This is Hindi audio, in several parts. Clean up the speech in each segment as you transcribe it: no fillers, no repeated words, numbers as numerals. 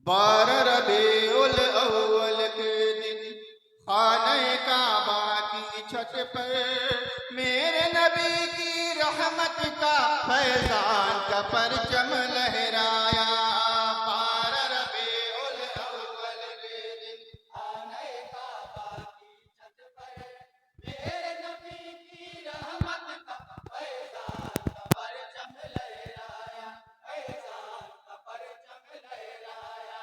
12 रबीउल अव्वल के दिन खाने काबा की छत पर मेरे नबी की रहमत का फैजान का परचम लहराया। 12 रबीउल अव्वल के दिन खाने काबा की छत पर मेरे नबी की रहमत का फैजान का परचम लहराया, फैजान का परचम लहराया।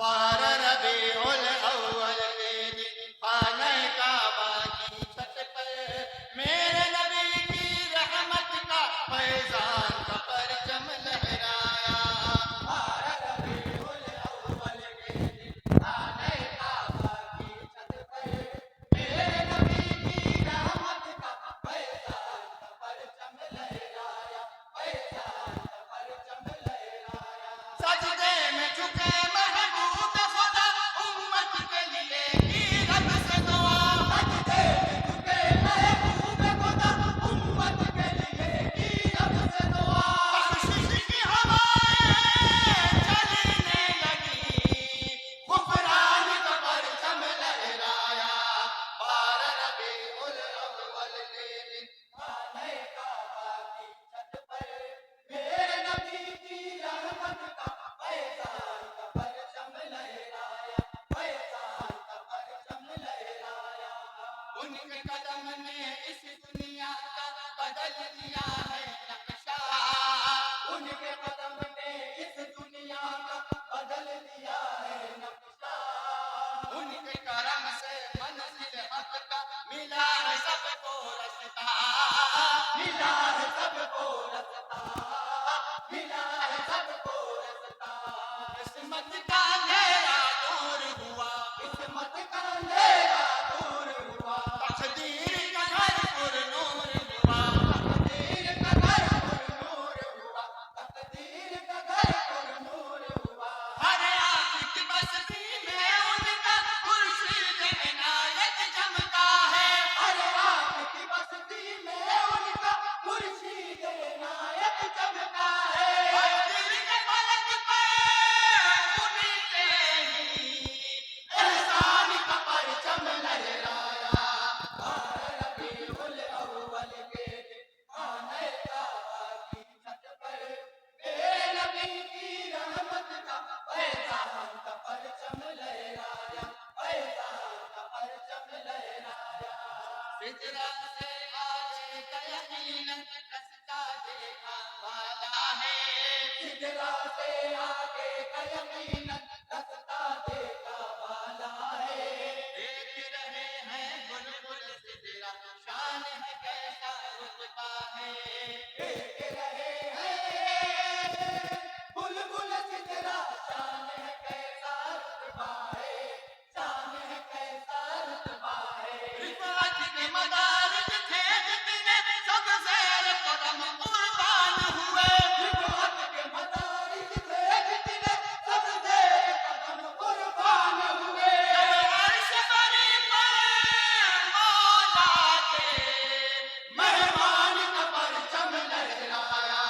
12 रबीउल अव्वल के दिन खाने काबा की छत पर मेरे नबी की रहमत का फैजान का परचम लहराया। 12 रबीउल अव्वल के दिन खाने काबा की छत पर मेरे नबी की रहमत का फैजान का परचम लहराया, फैजान का परचम लहराया। सजदे में झुके महबूब खुदा उम्मत के लिए की रब से दुआ। सजदे में झुके महबूब खुदा उम्मत के लिए की रब से दुआ। बख्शिश की हवाएं चलने लगी, गुफरान का परचम लहराया। 12 रबीउल अव्वल के दिन खाने काबा की छत पर मेरे नबी की रहमत का फैजान का परचम लहराया, फैजान का परचम लहराया। उनके कदम ने इस दुनिया का बदल दिया है नक्शा। उनके कदम ने इस दुनिया का बदल दिया है नक्शा। उनके करम से मंजिल हक का मिला है सबको रास्ता, मिला है सबको रास्ता, मिला है सबको रास्ता। किस्मत का अंधेरा दूर हुआ, किस्मत का अंधेरा दूर हुआ। तकदीर का घर पुरनूर हुआ, तकदीर का घर पुरनूर हुआ, तकदीर का घर पुरनूर हुआ। हर आँख की बस्ती में उनका खुर्शीद इनायत चमका है। हर आँख की बस्ती में उनका खुर्शीद इनायत चमका है। हर दिल के फलक पे उनके ही एहसान का परचम लहराया। 12 रबीउल अव्वल के दिन खाने काबा की छत पर मेरे नबी की रहमत का फैजान का परचम लहराया, फैजान का परचम लहराया। हिजरा से आगे का यकीनन रास्ता देखा वाला है। हिजरा से आगे का यकीनन रास्ता देखा वाला है। देख रहे हैं बुलबुल सिजरा, शान है कैसा रुतबा है। देख रहे हैं बुलबुल सिजरा, शान है कैसा रुतबा है, शान है कैसा रुतबा है। रिफात के मदारिज थे जितने सब ज़ेर कदम कुर्बान हुए। रिफात के मदारिज थे जितने सब ज़ेर कदम कुर्बान हुए। जब अर्श बरी पर मौला के मेहमान का परचम लहराया।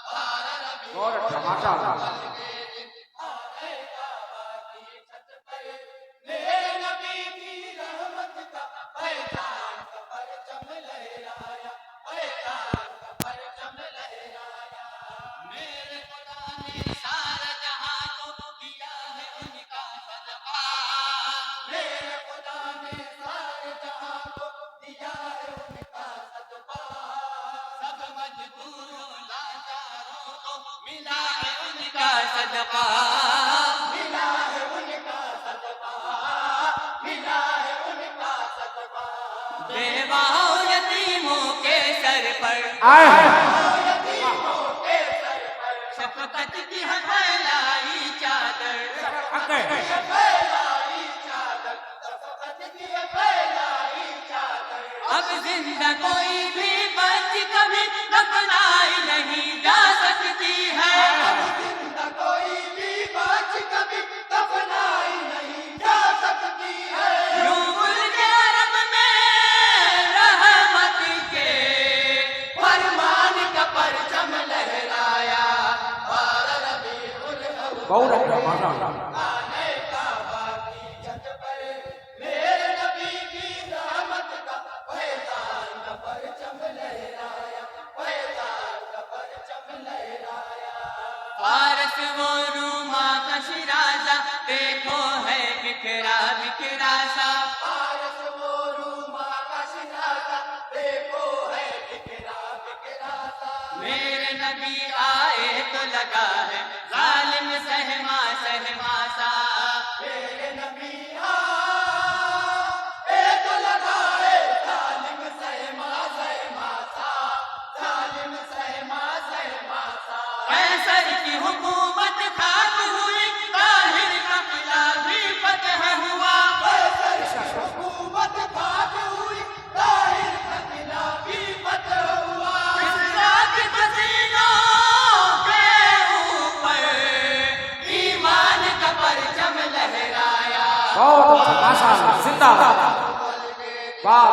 12 और टमाटर रबीउल के दिन खाने काबा की छत पर मेरे नबी की रहमत का फैजान का परचम लहराया, फैजान का परचम लहराया। मेरे खुदा ने सारा जहां को दिया है उनका सदका। मेरे खुदा ने सारे जहां को दिया है उनका सदका। सब मजबूरों लाचारों को मिला है उनका सदका, मिला है उनका सदका, मिला है उनका सदका। बेवाओं यतीमों के सर पर, यतीमों के सर पर शफकत की है फैलाई चादर, फैलाई चादर, शफकत की है फैलाई चादर। अब जिंदा कोई भी बच कभी दफनाई नहीं जा सकती है। अब जिंदा कोई भी बच कभी दफनाई नहीं जा सकती है। यूं मुल्क अरब में रहमत के फरमान का परचम लहराया। 12 रबीउल अव्वल बहुत अच्छा माशाअल्लाह। खाने काबा की छत पर मेरे नबी की रहमत का फैजान का परचम लहराया, फैजान का परचम लहराया। फारस वो रूमा का शिराजा देखो है बिखरा बिखरा सा, फारस वो रूमा का शिराजा देखो है बिखरा बिखरा सा। मेरे नबी आए तो लगा है जालिम सहमा सहमा सा, मेरे नबी आए तो लगा है जालिम सहमा सहमा सा, जालिम सहमा सहमा सा। कैसर की हुकूमत खाक हुई, ताहिर का किला भी फतह हुआ, कैसर की हुकूमत खाक हुई, ताहिर का किला भी फतह हुआ। किस्रा के पसीनों के ऊपर ईमान का परचम लहराया। बहुत अच्छा माशाअल्लाह, जिंदाबाद, वाह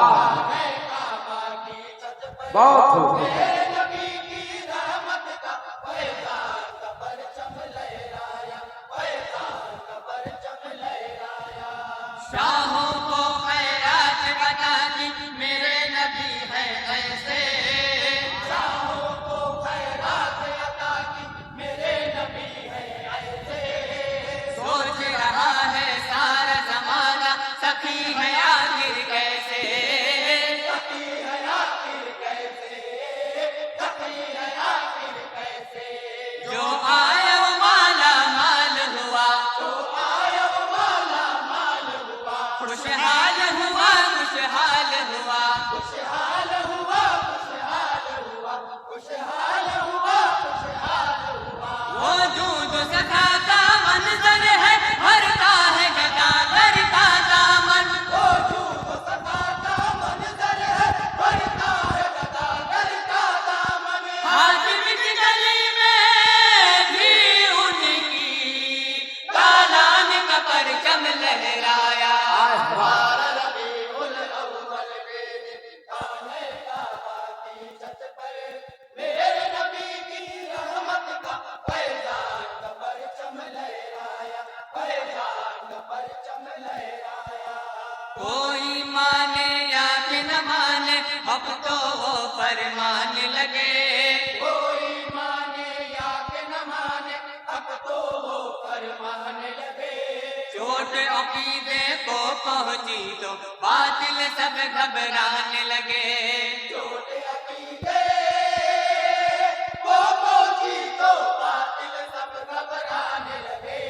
बहुत खूब। मेरे नबी की रहमत का फैजान का परचम लहराया, फैजान का परचम लहराया। शाहों को खैरात बता दी मेरे नबी है ऐसे, शाहों को खैरात अता की मेरे नबी है ऐसे। सोच रहा है सारा जमाना सखी है आखिर कैसे, सखी है आखिर कैसे, सखी है आखिर कैसे। जो आया वो माला माल हुआ, जो आया वो माला माल हुआ, खुशहाल हुआ खुशहाल हुआ, खुशहाल हुआ, खुशहाल हुआ, खुशहाल हुआ, खुशहाल हुआ। वो दूध सखा का मंजर है भरता है गदा करता दामन, वो झूठ सदा का मंजर है, बढ़ता है गदागर का दामन। हाजिर की गली में भी उनकी कालान का परचम लहराया। बारह रबीउल अव्वल के दिन खाने काबा की छत पर मेरे नबी की रहमत का फैजान का परचम लहराया, फैजान का परचम लहराया। कोई माने या कि न माने अब तो वो फरमान लगे, कोई माने या कि न माने अब तो वो फरमान लगे। चोट अकीदे को पहुंची तो बातिल सब घबराने लगे, चोट अकीदे को पहुंची तो बातिल सब घबराने लगे,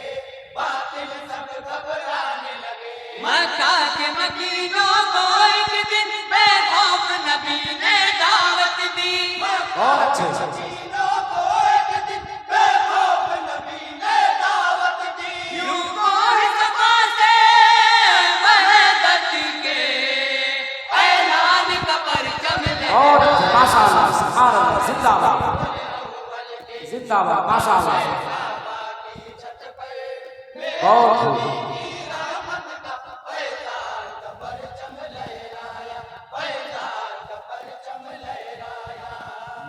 बातिल सब घबराने लगे। मक्का के मकीनों को एक दिन बेखौफ नबी ने दावत दी, बहुत अच्छे से। मदीनों को एक दिन बेखौफ नबी ने दावत दी। यूं कोई सफा से वहदत के ऐलान का परचम बहुत लहराया। अच्छे माशाअल्लाह, सुभान अल्लाह, जिंदाबाद जिंदाबाद माशाअल्लाह, काबा की छत पर बहुत खूब। रहमत का फैजान का परचम लहराया, फैजान का परचम लहराया।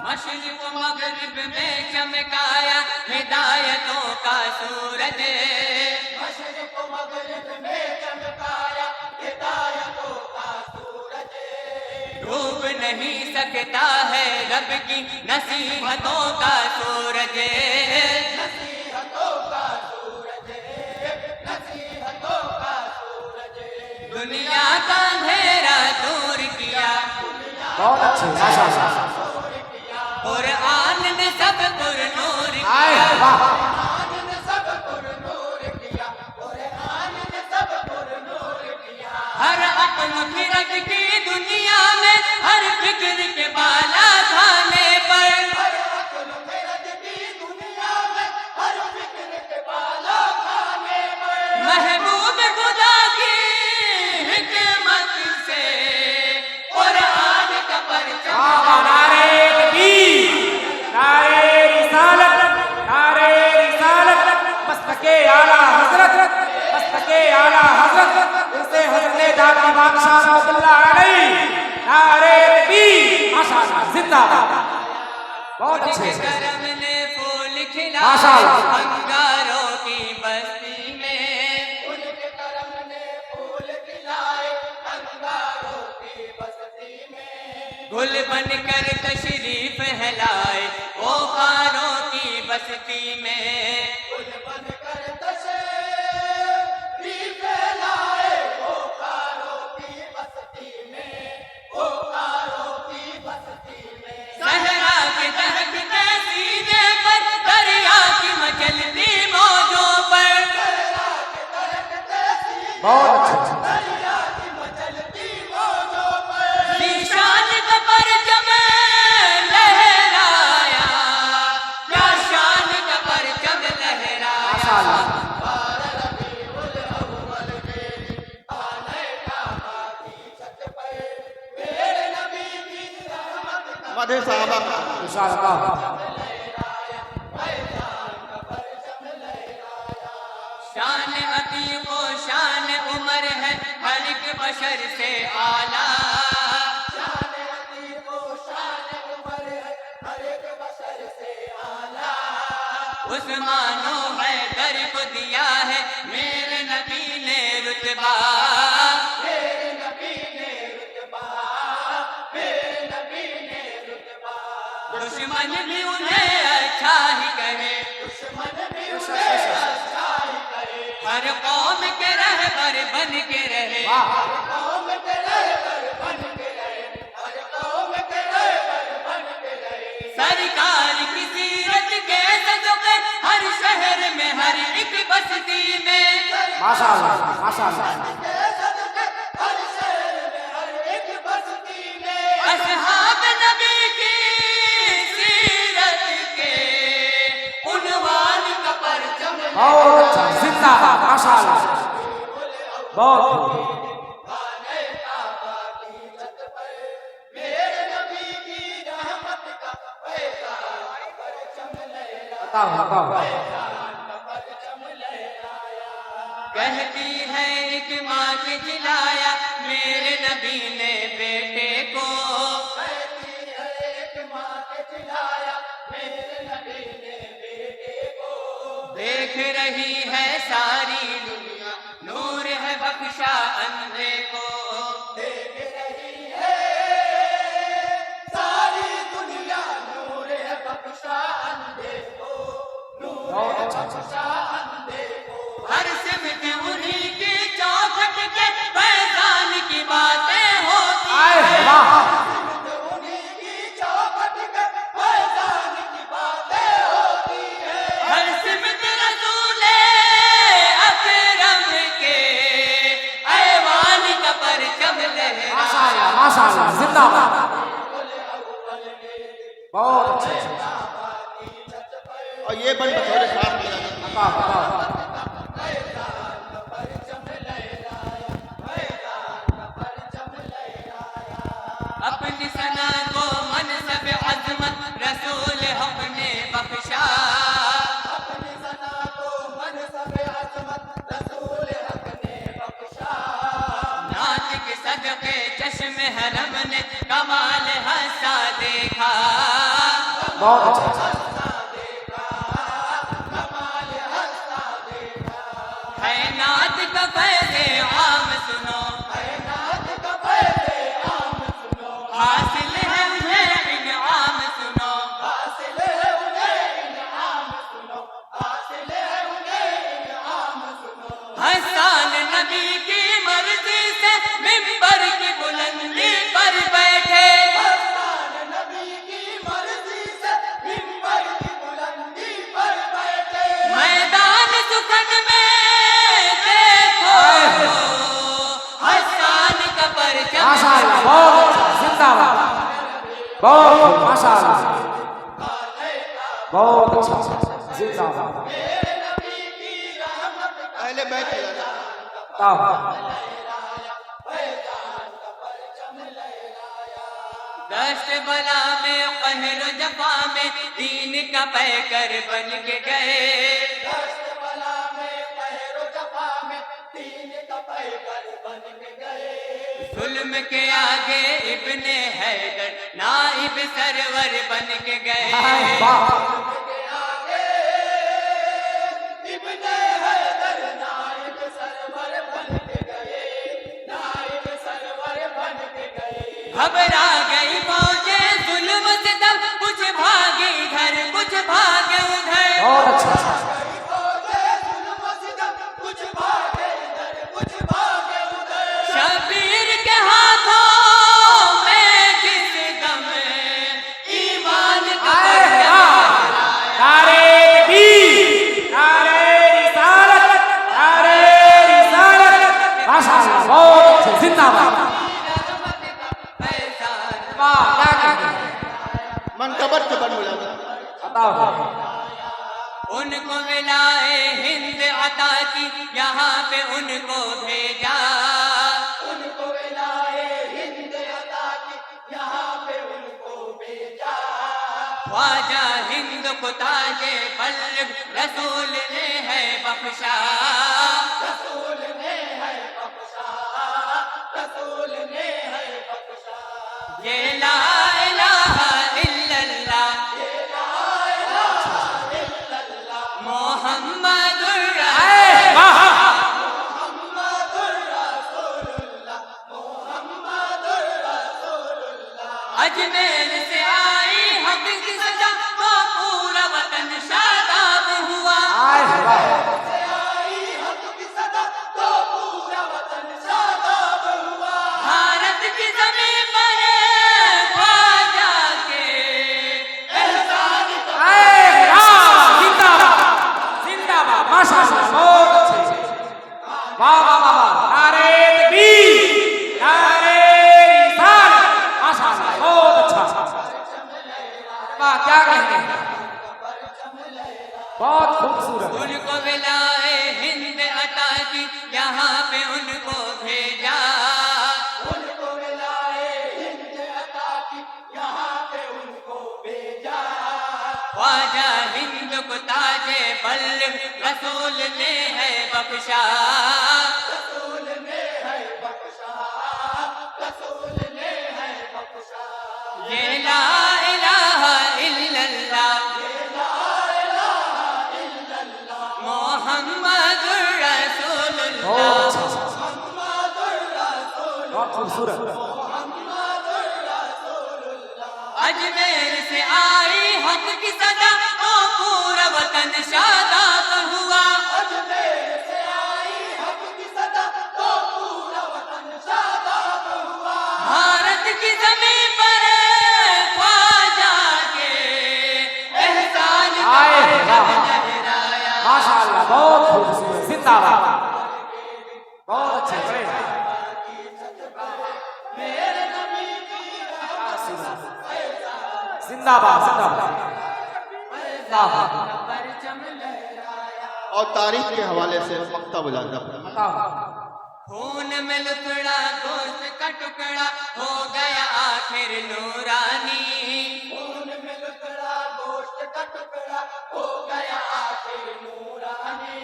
मशरिक़ मगरिब में चमकाया हिदायतों का सूरज, मशरिक़ मगरिब में चमकाया हिदायतों का सूरज। डूब नहीं सकता है रब की नसीहतों का सूरज, नसीहतों का सूरज, नसीहतों का सूरज। दुनिया का अंधेरा दूर किया, बहुत अच्छे माशाअल्लाह, कुरान ने सब पर नूर आए किया, वाह, कुरान ने सब पर नूर किया, कुरान ने सब पर नूर किया। हर अक्ल फिरक की दुनिया में हर फिक्र के बाला खाने पर, हर अक्ल फिरक की दुनिया में हर फिक्र के बाला खाने पर। महबूब खुदा की हिकमत से कुरान का परचम वाह, नारे तकबीर, नारे रिसालत, नारे रिसालत, मस्तके आला हजरत, मस्तके आला हजरत, उनसे हजरत दाता बादशाह रहमतुल्लाह अलैह, नारे तकबीर माशाअल्लाह, जिंदाबाद, बहुत अच्छे से करम ने फूल खिला माशाअल्लाह। अंगारों की बस्ती में। उनके करम ने फूल खिलाए अंगारों की बस्ती में। गुल बनकर तशरीफ है लाए वो खारों की बस्ती में। गुल बनकर तशरीफ लाए वो खारों की बस्ती में, वो खारों की बस्ती में। सहरा के दहकते सीने पर दरिया की मचलती मौजों पर। बहुत अच्छा। दरिया की मचलती मौजों पर निशान का परचम लहराया, क्या शान का परचम लहराया। माशाअल्लाह। मेरे नबी की रहमत का मधे साहबा का इंशाअल्लाह। शान अती को शान उमर है हर एक बशर से आला। शान अती को शान उमर है हर एक बशर से आला। उस्मानो है दर को दिया है मेरे नबी ने रुतबा। मेरे नबी ने रुतबा, मेरे नबी ने रुतबा। दुश्मन भी उन्हें अच्छा ही कहे, दुश्मन भी उन्हें अच्छा ही करे। हर कौम के रहबर बन के रहे। हर कौम के रहबर बन के रहे, हर कौम के रहबर बन के रहे। सरकार की सीरत के सदक़े हर शहर में हर एक बस्ती में। माशाअल्लाह माशाअल्लाह। के सदके हर शहर में हर एक बस्ती में। असहाब नबी की सीरत के उन्वान का परचम बहुत अच्छा। जिंदाबाद माशाअल्लाह। बहुत खाने काबा की छत पर मेरे नबी की रहमत का पैगाम परचम लहराया, बताओ बताओ। परचम लहराया। कहती है एक माँ के खिलाया मेरे नबी ने बेटे को। कहती है एक माँ के खिलाया मेरे नबी ने बेटे को। देख रही है सारी दुनिया नूर है बख्शा अंधे को। देख रही है सारी दुनिया नूर है बख्शा अंधे को, नूर बहुत है अच्छा। बख्शा अंधे को। हर सिमत उन्हीं की चौखट के फैजान की बातें होती आए है। वाह। उन्हीं की चौखट के फैजान की बातें होती है। हर सिमत रसूले अकरम के ऐवान का परचम लहरा। माशाअल्लाह माशाअल्लाह। जिंदाबाद। बहुत अच्छा। और ये बन बतौर साथ मिला बताओ बताओ। अपनी सना को मनसब अजमत रसूल हक ने बख्शा। अपनी सना को मनसब अजमत रसूल हक ने बख्शा। नात के सदके चश्मे हरम ने कमाल हंसा देखा। बहुत अच्छा। कमाल हंसा देखा। है नात का फैज़े आम सुनो, नात का फैज़े आम सुनो। हासिल है उन्हें इनाम सुनो। हासिल है उन्हें इनाम सुनो, हासिल है उन्हें इनाम सुनो। हसन नबी की मर्जी से मिंबर की बुलंदी पर बैठे। हसन नबी की मर्जी से मिंबर की बुलंदी पर बैठे। मैदान सुखन में देखो हसन का परचम। माशाअल्लाह। बहुत अच्छा। जिंदाबाद। बहुत माशाअल्लाह। बहुत अच्छा। जिंदाबाद। मेरे नबी की रहमत का पहले बैठ जाना बताओ। फैजान का परचम लहराया। दस्त बला में कहर जफा में दीन का पैकर बन के गए। दस्त बला में कहर जफा में दीन का पैकर बन के गए। जुल्म के आगे इब्ने हैदर नाइब सरवर बन के गए। आए वाह। के आगे इब्ने घबरा गई फौजे जुल्म से तब कुछ भागे इधर कुछ भागे उधर। बहुत अच्छा। कुछ भागे इधर कुछ भागे उधर। शबीर के हाथों में जिस दम ईमान का नारे तकबीर, नारे रिसालत, नारे रिसालत। माशाअल्लाह, बहुत अच्छे, जिंदाबाद। वाह, क्या कहते हैं? मनकबर के बन मुलाजा। बताओ। उनको मिलाए हिंद अता की यहाँ पे उनको भेजा। उनको मिलाए हिंद अता की यहाँ पे उनको भेजा। ख्वाजा हिंद को ताजे बल्लभ रसूल ने है बख्शा। रसूल ने है बख्शा, रसूल ने है बख्शा। ये ला इलाहा इल्लल्लाह, मोहम्मदुर वाह, मुहम्मदुर रसूलुल्लाह, मुहम्मदुर रसूलुल्लाह। अजमेर से आई हक की सजा तो पूरा वतन शादाब हुआ। से आई हक की सदा तो पूरा वतन शादाब हुआ। भारत की जमीन पर ख्वाजा के एहसान का जिंदाबाद, जिंदाबाद, माशाअल्लाह, बहुत अच्छे। वाह वाह वाह, नारे तकबीर, नारे रिसालत। माशाअल्लाह, बहुत अच्छा। वाह, क्या कहते हैं? बहुत खूबसूरत। उनको मिलाए हिंद अता की यहाँ पे उनको भेजा। उनको मिलाए हिंद अता की यहाँ पे उनको भेजा। ख्वाजा हिंद को ताजे बल्लभ रसूल ने है बख्शा। रसूल ने है बख्शा, रसूल ने है बख्शा। ये ला इलाहा इल्लल्लाह, मोहम्मदुर रसूलुल्लाह। बहुत अच्छा, मुहम्मदुर रसूल, बहुत खूबसूरत। मुहम्मदुर रसूलुल्लाह। अजमेर से आई हक की सदा तो पूरा वतन शादाब हुआ। अजमेर से आई हक की सदा तो पूरा वतन शादाब हुआ। भारत की जमीन पर ख्वाजा के एहसान का आए, वाह, परचम लहराया। माशाअल्लाह, बहुत खूबसूरत, जिंदाबाद। बहुत अच्छे, बड़े मेरे नबी की जिंदाबाद, जिंदाबाद। वाह, परचम लहराया। और तारीख के हवाले से मक्ता मुलाजा। बताओ। खून में लुथड़ा गोश्त का टुकड़ा हो गया आखिर नूरानी। खून में लुथड़ा गोश्त का टुकड़ा हो गया आखिर नूरानी।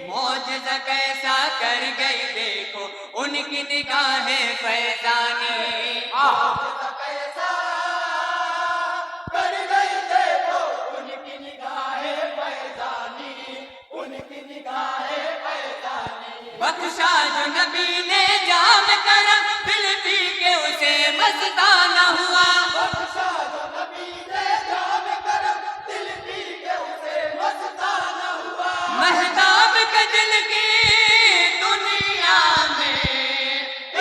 मौजज़ा कैसा कर गई देखो उनकी निगाहें फैजानी। कैसा कर गई देखो उनकी निगाहें फैजानी, उनकी निगाहें फैजानी। बख्शा जो नबी ने जाम करम दिल पी के उसे मस्ताना हुआ। बख्शा जो नबी ने जाम करम दिल पी के उसे मस्ताना हुआ। महताब के दिल की दुनिया में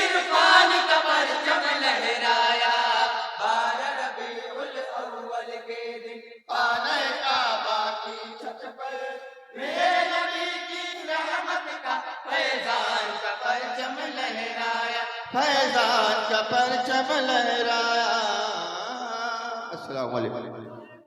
इरफान का परचम लहराया। 12 रबीउल अव्वल के दिन पाने काबा की छत पर मेरे नबी की रहमत का फैजान का परचम लहराया। फैजान का परचम लहराया। अस्सलाम वालेकुम।